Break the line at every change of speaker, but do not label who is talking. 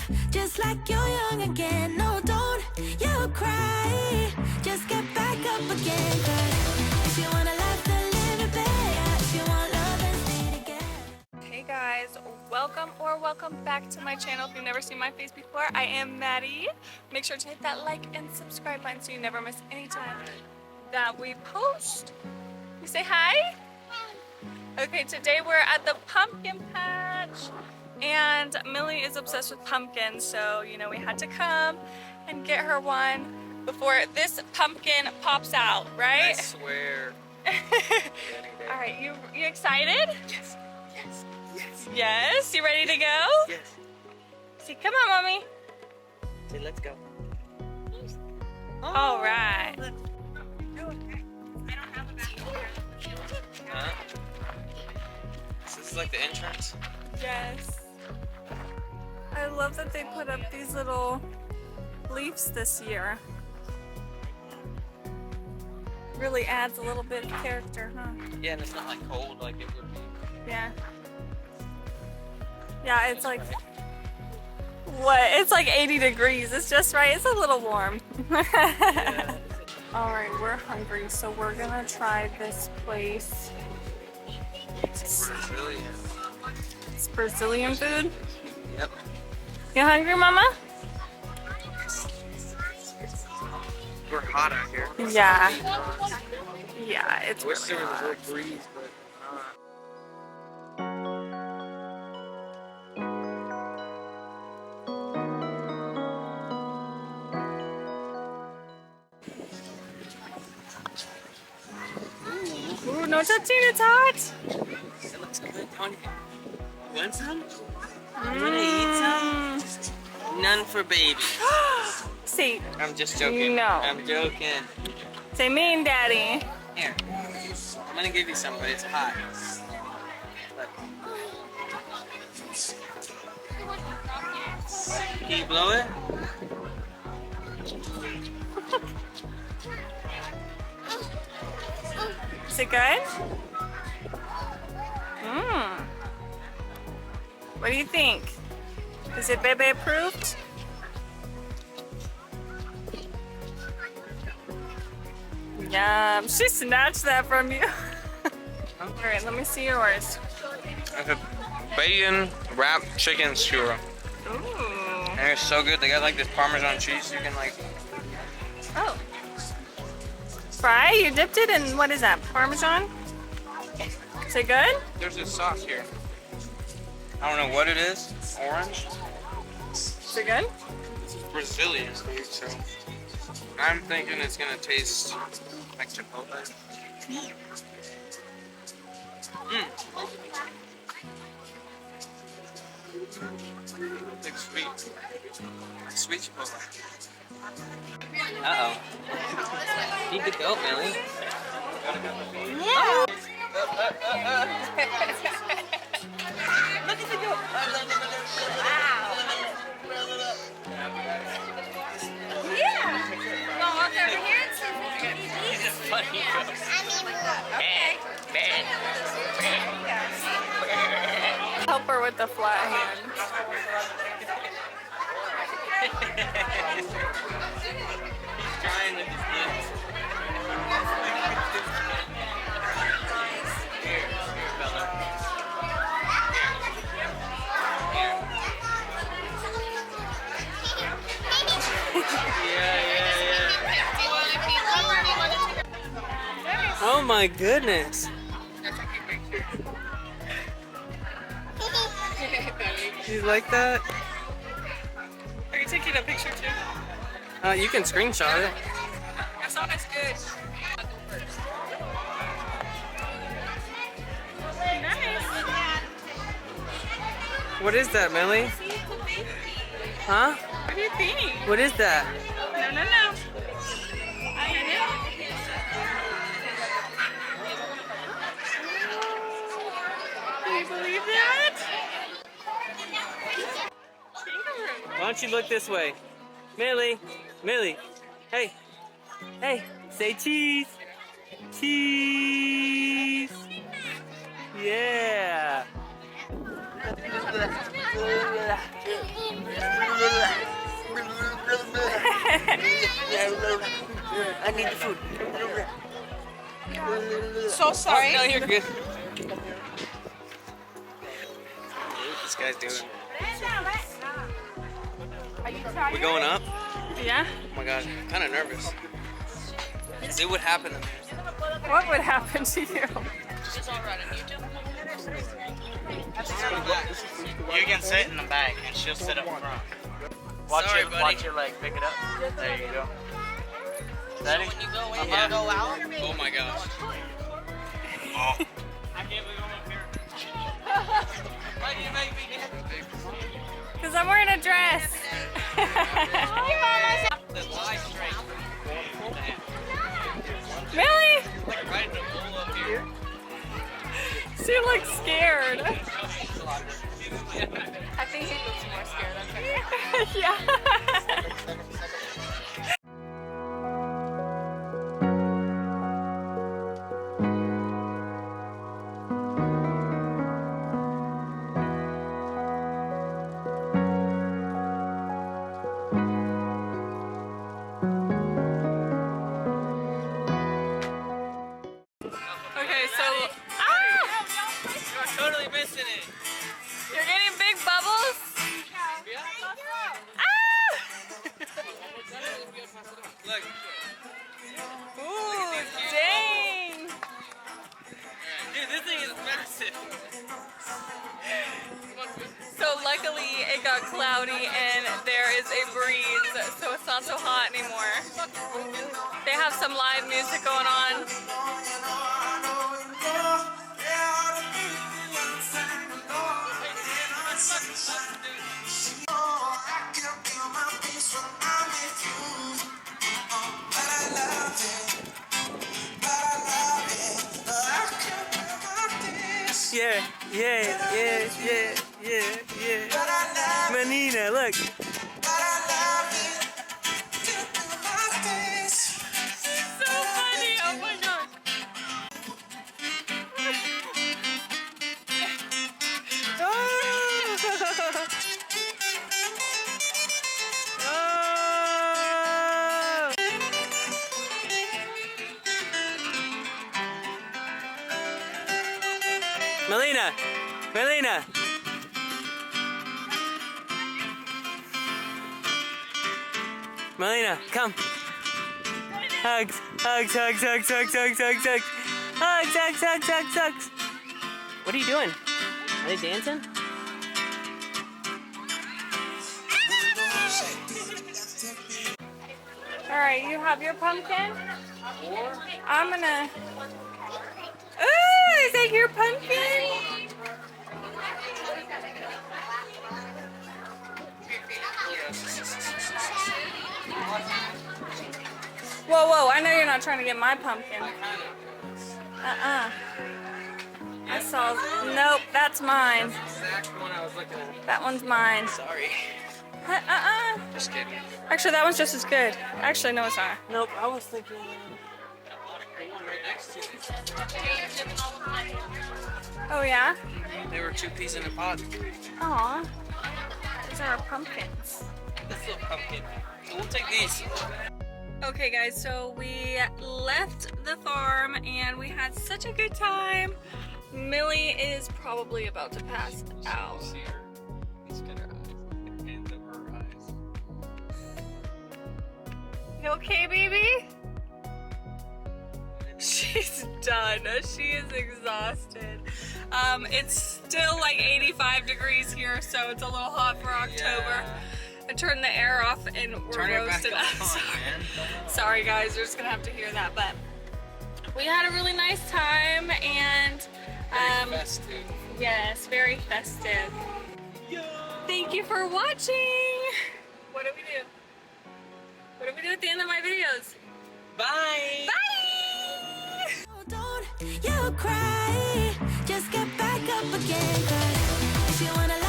laugh, just like you're young again. No, don't you cry, just get back up again. 'Cause if you wanna laugh, then live it better. If you want love, then stay together.
Hey guys, welcome back to my channel. If you've never seen my face before, I am Maddie. Make sure to hit that like and subscribe button so you never miss any time that we post. You say hi? Okay, today we're at the pumpkin patch and Millie is obsessed with pumpkins, so you know we had to come and get her one before this pumpkin pops out, right?
I swear.
Alright, you excited?
Yes, yes, yes.
Yes, you ready to go?
Yes.
See, come on, mommy.
Say, let's go.
All right.
Huh? This is like the entrance.
Yes. I love that they put up these little leaves this year. Really adds a little bit of character, huh?
Yeah, and it's not like cold like it would be.
Yeah. Yeah, it's like, what? It's like 80 degrees. It's just right. It's a little warm.
Yeah.
All right, we're hungry, so we're gonna try this place.
Brazilian.
It's Brazilian food.
Yep.
You hungry, Mama?
We're hot out here.
Yeah. Yeah, it's
I wish
really
there was a
hot.
little breeze, but
Ooh, no touching, it's hot.
it looks good. You want some? You wanna eat some? None for baby.
See,
I'm just joking.
No.
I'm joking.
say mean, Daddy.
Here. I'm gonna give you some, but it's hot. Look. Can you blow it?
Is it good? Mmm. What do you think? Is it Bebe approved? Yum. She snatched that from you. Alright, let me see yours.
It's a bacon wrapped chicken skewer.
Ooh.
And it's so good. They got like this Parmesan cheese. You can like.
Oh. Fry? You dipped it in, what is that, Parmesan? Is it good?
There's this sauce here. I don't know what it is. Orange.
Is it good?
This is Brazilian food, so I'm thinking it's gonna taste like Chipotle. Mmm. Like sweet. Sweet Chipotle. Uh-oh. Feed the goat, Millie.
Yeah.
Look at the goat.
Wow. Yeah. You want to walk over here and see if we can eat these?
He's a funny goat.
Okay. Help her with the flat hand.
He's trying with his lips. Here, fella. Yeah. Oh my goodness. You like that?
Are you taking a picture too?
You can screenshot it.
That song is good. Nice.
What is that, Millie? Huh?
What do you think?
What is that?
No. I know. Can you believe that? Kangaroo.
Why don't you look this way? Millie, hey, say cheese. Cheese. Yeah. I need the food.
So sorry.
No, you're good. What this guy's doing? We going up?
Yeah?
Oh my god, I'm kind of nervous. See what happened to me.
What would happen to you?
You can sit in the back and she'll sit up front.
Sorry, buddy.
Watch your leg, pick it up. There you go. Ready?
When you go out? Oh my gosh.
I can't believe I'm up here. Why do you make me get
Because I'm wearing a dress.
Lie straight.
Millie!
Like right in the pool up here.
She looks scared. I think he looks more scared. Yeah. Okay, so
You're totally missing it.
you're getting big bubbles. Ah!
Look.
Ooh, dang.
Dude, this thing is massive.
So luckily it got cloudy and there is a breeze, so it's not so hot anymore. They have some live music going on.
Yeah, yeah, yeah, yeah, yeah, yeah. Menina, look.
So funny, oh my god.
Melina, Melina. Melina, come. Hugs, hugs, hugs, hugs, hugs, hugs, hugs, hugs. Hugs, hugs, hugs, hugs, hugs. What are you doing? Are they dancing?
Alright, you have your pumpkin? I'm gonna... Ooh, is that your pumpkin? Whoa, whoa, I know you're not trying to get my pumpkin. I saw... Nope, that's mine.
Exact one I was looking at.
That one's mine.
Sorry. Just kidding.
Actually, that one's just as good. Actually, no, it's not.
Nope, I was thinking the one right next to it.
Oh, yeah?
They were 2 peas in a pod.
Aw. These are our pumpkins.
This little pumpkin. We'll take these.
Okay, guys, so we left the farm and we had such a good time. Millie is probably about to pass out.
See her. He's got her eyes. Hands over her eyes.
You okay, baby? She's done. She is exhausted. It's still like 85 degrees here, so it's a little hot for October. I turned the air off and we're
Turn it back
roasted.
on,
Sorry guys, you're just gonna have to hear that, but we had a really nice time and
Very festive.
yes, very festive. Thank you for watching. What do we do? What do we do at the end of my videos?
Bye.
Bye!
Don't you cry, just get back up again, 'cause if you wanna